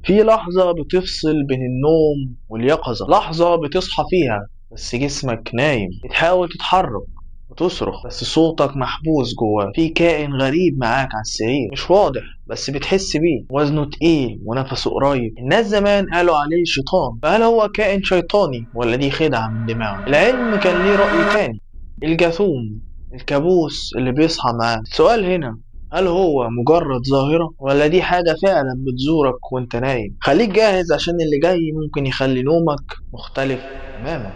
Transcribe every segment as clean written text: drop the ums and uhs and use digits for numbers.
في لحظة بتفصل بين النوم واليقظة، لحظة بتصحى فيها بس جسمك نايم، بتحاول تتحرك وتصرخ بس صوتك محبوس جواه. في كائن غريب معاك على السرير، مش واضح بس بتحس بيه، وزنه تقيل ونفسه قريب. الناس زمان قالوا عليه شيطان، فهل هو كائن شيطاني ولا دي خدعة من دماغه؟ العلم كان ليه رأي تاني. الجاثوم، الكابوس اللي بيصحى معاه. السؤال هنا، هل هو مجرد ظاهرة ولا دي حاجة فعلا بتزورك وانت نايم؟ خليك جاهز عشان اللي جاي ممكن يخلي نومك مختلف تماما.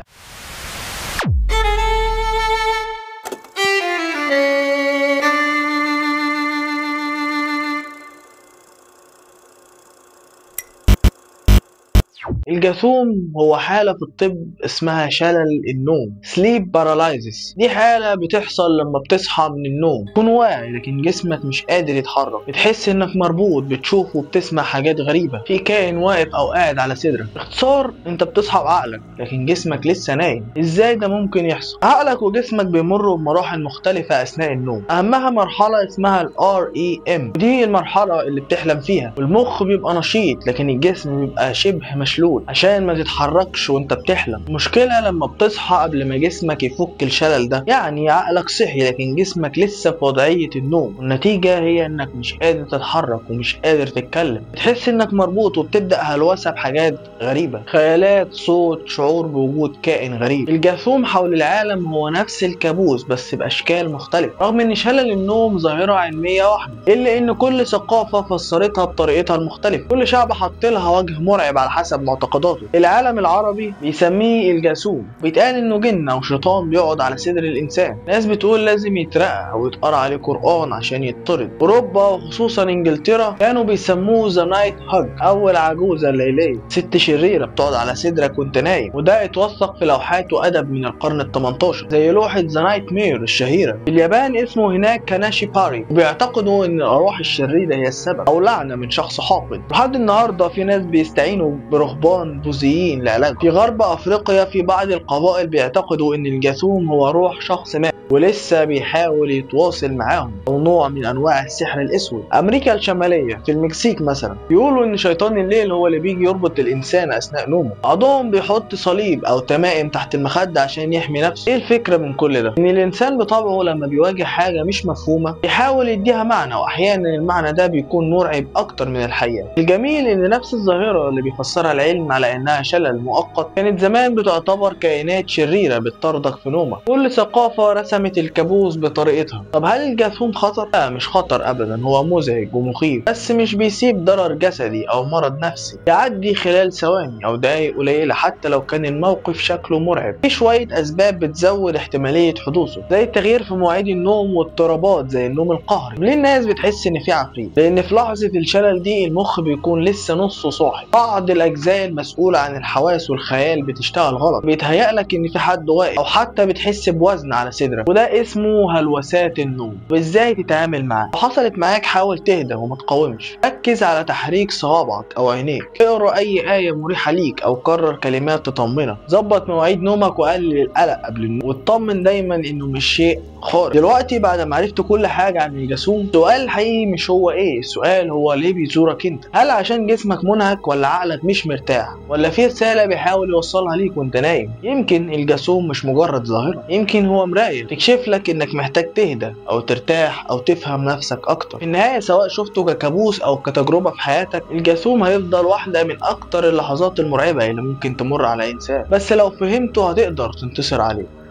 الجاثوم هو حالة في الطب اسمها شلل النوم، sleep paralysis. دي حالة بتحصل لما بتصحى من النوم تكون واعي لكن جسمك مش قادر يتحرك، بتحس انك مربوط، بتشوف وبتسمع حاجات غريبة، في كائن واقف او قاعد على صدرك. باختصار انت بتصحى بعقلك لكن جسمك لسه نايم. ازاي ده ممكن يحصل؟ عقلك وجسمك بيمروا بمراحل مختلفة اثناء النوم، اهمها مرحلة اسمها ال REM، ودي المرحلة اللي بتحلم فيها، والمخ بيبقى نشيط لكن الجسم بيبقى شبه مشلول عشان ما تتحركش وانت بتحلم. المشكلة لما بتصحى قبل ما جسمك يفك الشلل ده، يعني عقلك صحي لكن جسمك لسه في وضعية النوم، والنتيجة هي انك مش قادر تتحرك ومش قادر تتكلم، بتحس انك مربوط وبتبدأ هلوسة بحاجات غريبة، خيالات، صوت، شعور بوجود كائن غريب. الجاثوم حول العالم هو نفس الكابوس بس بأشكال مختلفة، رغم ان شلل النوم ظاهرة علمية واحدة، إلا ان كل ثقافة فسرتها بطريقتها المختلفة، كل شعب حط لها وجه مرعب على حسب معتقداته. العالم العربي بيسميه الجاثوم، بيتقال انه جن او شيطان بيقعد على صدر الانسان، ناس بتقول لازم يترقى او يتقرا عليه قرآن عشان يطرد. اوروبا وخصوصا انجلترا كانوا بيسموه ذا نايت هاج او العجوزة الليلية، ست شريرة بتقعد على صدرك وانت نايم، وده اتوثق في لوحات وادب من القرن ال 18 زي لوحة ذا نايت مير الشهيرة. في اليابان اسمه هناك كاناشي باري، وبيعتقدوا ان الارواح الشريرة هي السبب او لعنة من شخص حاقد. لحد النهارده في ناس بيستعينوا برهبان بوذيين لعلاج. في غرب افريقيا في بعض القبائل بيعتقدوا ان الجاثوم هو روح شخص مات ولسه بيحاول يتواصل معاهم، او نوع من انواع السحر الاسود. امريكا الشماليه في المكسيك مثلا بيقولوا ان شيطان الليل هو اللي بيجي يربط الانسان اثناء نومه، بعضهم بيحط صليب او تمائم تحت المخده عشان يحمي نفسه. ايه الفكره من كل ده؟ ان الانسان بطبعه لما بيواجه حاجه مش مفهومه بيحاول يديها معنى، واحيانا المعنى ده بيكون مرعب اكتر من الحقيقه. الجميل ان نفس الظاهره اللي بيفسرها العلم على انها شلل مؤقت كانت زمان بتعتبر كائنات شريره بتطاردك في نومك. كل ثقافه رسمت الكابوس بطريقتها. طب هل الجاثوم خطر؟ لا مش خطر ابدا، هو مزعج ومخيف بس مش بيسيب ضرر جسدي او مرض نفسي، يعدي خلال ثواني او دقايق قليله حتى لو كان الموقف شكله مرعب. في شويه اسباب بتزود احتماليه حدوثه زي التغيير في مواعيد النوم واضطرابات زي النوم القهري. ليه الناس بتحس ان في عفريت؟ لان في لحظه الشلل دي المخ بيكون لسه نصه صاحي، بعض الاجزاء المسؤوله عن الحواس والخيال بتشتغل غلط، بيتهيأ لك ان في حد واقف، او حتى بتحس بوزن على صدرك، وده اسمه هلوسات النوم. وازاي تتعامل معاه؟ لو حصلت معاك حاول تهدى وما تقاومش، ركز على تحريك صوابعك او عينيك، اقرا اي ايه مريحه ليك او كرر كلمات تطمنك، ظبط مواعيد نومك وقلل القلق قبل النوم، واطمن دايما انه مش شيء خارق. دلوقتي بعد ما عرفت كل حاجه عن الجاسوم، السؤال الحقيقي مش هو ايه، السؤال هو ليه بيزورك انت؟ هل عشان جسمك منهك ولا عقلك مش مرتاح ولا في رساله بيحاول يوصلها ليك وانت نايم؟ يمكن الجاسوم مش مجرد ظاهره، يمكن هو مرايه تكشف لك انك محتاج تهدى او ترتاح او تفهم نفسك اكتر. في النهايه سواء شفته ككابوس او كتجربه في حياتك، الجاسوم هيفضل واحده من اكتر اللحظات المرعبه اللي ممكن تمر على انسان، بس لو فهمته هتقدر تنتصر عليه.